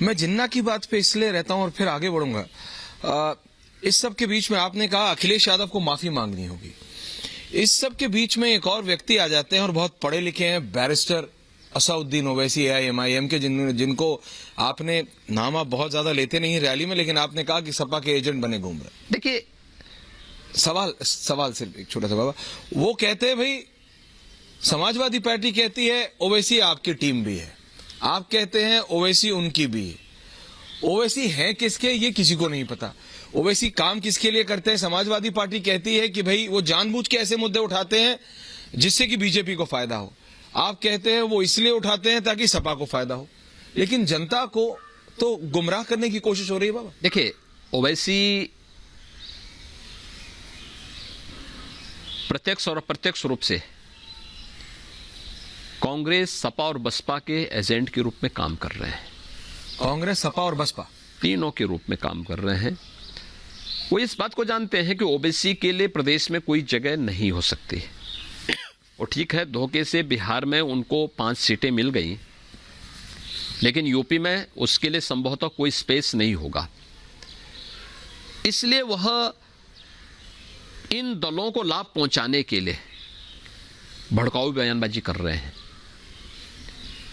मैं जिन्ना की बात पे इसलिए रहता हूं और फिर आगे बढ़ूंगा। इस सब के बीच में आपने कहा अखिलेश यादव को माफी मांगनी होगी। इस सब के बीच में एक और व्यक्ति आ जाते हैं और बहुत पढ़े लिखे हैं, बैरिस्टर असाउद्दीन ओवैसी AIMIM के, जिनको आपने नाम आप बहुत ज्यादा लेते नहीं रैली में, लेकिन आपने कहा कि सपा के एजेंट बने घूम रहे। देखिए, सवाल सिर्फ एक छोटा सा बाबा, वो कहते हैं भाई समाजवादी पार्टी कहती है ओवैसी आपकी टीम भी है, आप कहते हैं ओवैसी उनकी भी है। ओवैसी है किसके ये किसी को नहीं पता। ओवैसी काम किसके लिए करते हैं? समाजवादी पार्टी कहती है कि भाई वो जानबूझ के ऐसे मुद्दे उठाते हैं जिससे कि बीजेपी को फायदा हो। आप कहते हैं वो इसलिए उठाते हैं ताकि सपा को फायदा हो, लेकिन जनता को तो गुमराह करने की कोशिश हो रही है बाबा। देखिए, ओवैसी प्रत्यक्ष और अप्रत्यक्ष रूप से कांग्रेस, सपा और बसपा के एजेंट के रूप में काम कर रहे हैं। कांग्रेस, सपा और बसपा तीनों के रूप में काम कर रहे हैं। वो इस बात को जानते हैं कि ओबीसी के लिए प्रदेश में कोई जगह नहीं हो सकती। और ठीक है, धोखे से बिहार में उनको 5 सीटें मिल गई, लेकिन यूपी में उसके लिए संभवतः कोई स्पेस नहीं होगा। इसलिए वह इन दलों को लाभ पहुंचाने के लिए भड़काऊ बयानबाजी कर रहे हैं।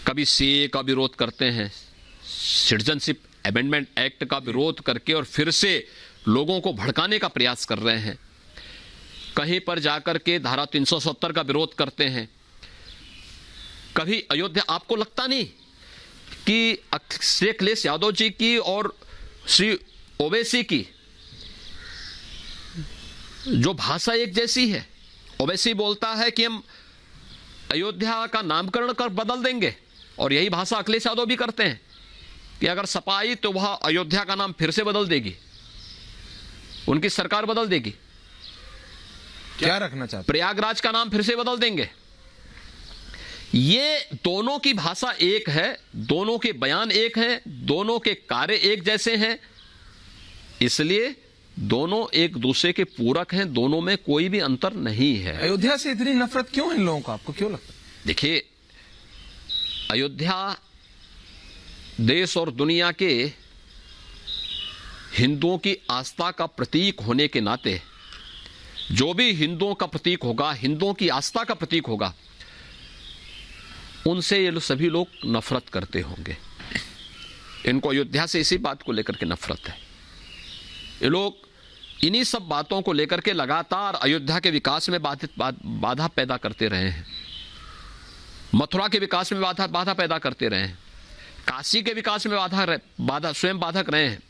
कभी सीए का विरोध करते हैं, सिटीजनशिप अमेंडमेंट एक्ट का विरोध करके और फिर से लोगों को भड़काने का प्रयास कर रहे हैं। कहीं पर जाकर के धारा 370 का विरोध करते हैं। कभी अयोध्या, आपको लगता नहीं कि श्री अखिलेश यादव जी की और श्री ओवैसी की जो भाषा एक जैसी है। ओवैसी बोलता है कि हम अयोध्या का नामकरण कर बदल देंगे, और यही भाषा अखिलेश यादव भी करते हैं कि अगर सपा आई तो वह अयोध्या का नाम फिर से बदल देगी, उनकी सरकार बदल देगी। क्या रखना चाहते? प्रयागराज का नाम फिर से बदल देंगे। ये दोनों की भाषा एक है, दोनों के बयान एक हैं, दोनों के कार्य एक जैसे हैं, इसलिए दोनों एक दूसरे के पूरक हैं, दोनों में कोई भी अंतर नहीं है। अयोध्या से इतनी नफरत क्यों है इन लोगों को, आपको क्यों लगता है? देखिए, अयोध्या देश और दुनिया के हिंदुओं की आस्था का प्रतीक होने के नाते जो भी हिंदुओं का प्रतीक होगा, हिंदुओं की आस्था का प्रतीक होगा, उनसे ये सभी लोग नफरत करते होंगे। इनको अयोध्या से इसी बात को लेकर के नफरत है। ये लोग इन्हीं सब बातों को लेकर के लगातार अयोध्या के विकास में बाधा पैदा करते रहे हैं, मथुरा के विकास में बाधा पैदा करते रहे हैं, काशी के विकास में स्वयं बाधक रहे हैं।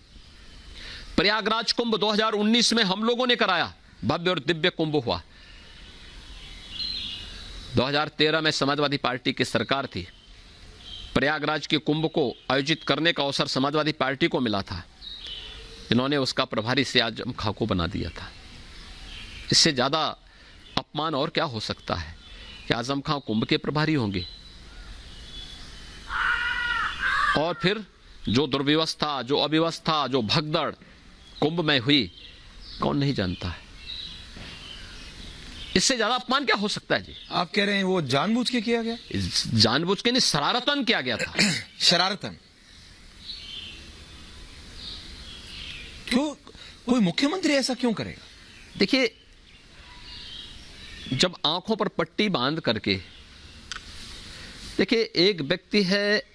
प्रयागराज कुंभ 2019 में हम लोगों ने कराया, भव्य और दिव्य कुंभ हुआ। 2013 में समाजवादी पार्टी की सरकार थी, प्रयागराज के कुंभ को आयोजित करने का अवसर समाजवादी पार्टी को मिला था। इन्होंने उसका प्रभारी से आजम खां को बना दिया था। इससे ज्यादा अपमान और क्या हो सकता है कि आजम खां कुंभ के प्रभारी होंगे। और फिर जो दुर्व्यवस्था, जो अव्यवस्था, जो भगदड़ कुंभ में हुई, कौन नहीं जानता है। इससे ज्यादा अपमान क्या हो सकता है जी? आप कह रहे हैं वो जानबूझ के किया गया? जानबूझ के नहीं, शरारतन किया गया था। शरारतन क्यों? कोई मुख्यमंत्री ऐसा क्यों करेगा? देखिए, जब आंखों पर पट्टी बांध करके, देखिए, एक व्यक्ति है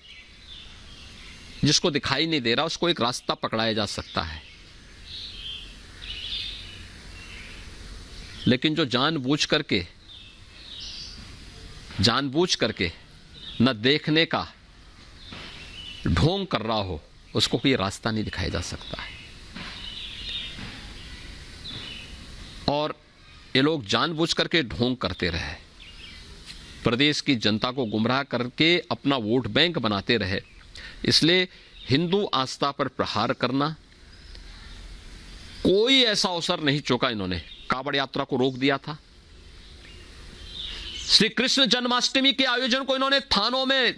जिसको दिखाई नहीं दे रहा, उसको एक रास्ता पकड़ाया जा सकता है, लेकिन जो जानबूझ करके न देखने का ढोंग कर रहा हो, उसको कोई रास्ता नहीं दिखाया जा सकता है। और ये लोग जानबूझ करके ढोंग करते रहे, प्रदेश की जनता को गुमराह करके अपना वोट बैंक बनाते रहे। इसलिए हिंदू आस्था पर प्रहार करना, कोई ऐसा अवसर नहीं चूका इन्होंने। कांवड़ यात्रा को रोक दिया था, श्री कृष्ण जन्माष्टमी के आयोजन को इन्होंने थानों में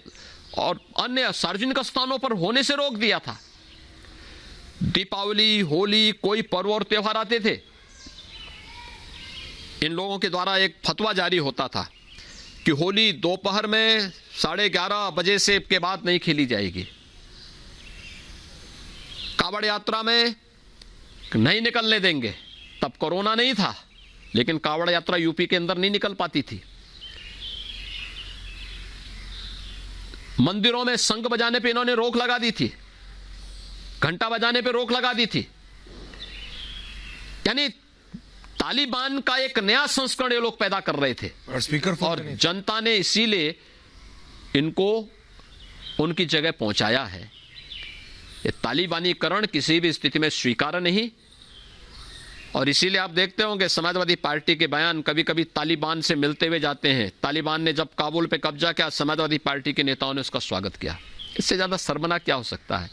और अन्य सार्वजनिक स्थानों पर होने से रोक दिया था। दीपावली, होली, कोई पर्व और त्योहार आते थे, इन लोगों के द्वारा एक फतवा जारी होता था कि होली दोपहर में 11:30 बजे से के बाद नहीं खेली जाएगी। कावड़ यात्रा में नहीं निकलने देंगे, तब कोरोना नहीं था, लेकिन कावड़ यात्रा यूपी के अंदर नहीं निकल पाती थी। मंदिरों में शंख बजाने पे इन्होंने रोक लगा दी थी, घंटा बजाने पे रोक लगा दी थी। यानी तालिबान का एक नया संस्करण ये लोग पैदा कर रहे थे, और स्पीकर फोन और पे नहीं। जनता ने इसीलिए इनको उनकी जगह पहुंचाया है। ये तालिबानीकरण किसी भी स्थिति में स्वीकार्य नहीं, और इसीलिए आप देखते होंगे समाजवादी पार्टी के बयान कभी कभी तालिबान से मिलते हुए जाते हैं। तालिबान ने जब काबुल पे कब्जा किया, समाजवादी पार्टी के नेताओं ने उसका स्वागत किया। इससे ज्यादा शर्मनाक क्या हो सकता है।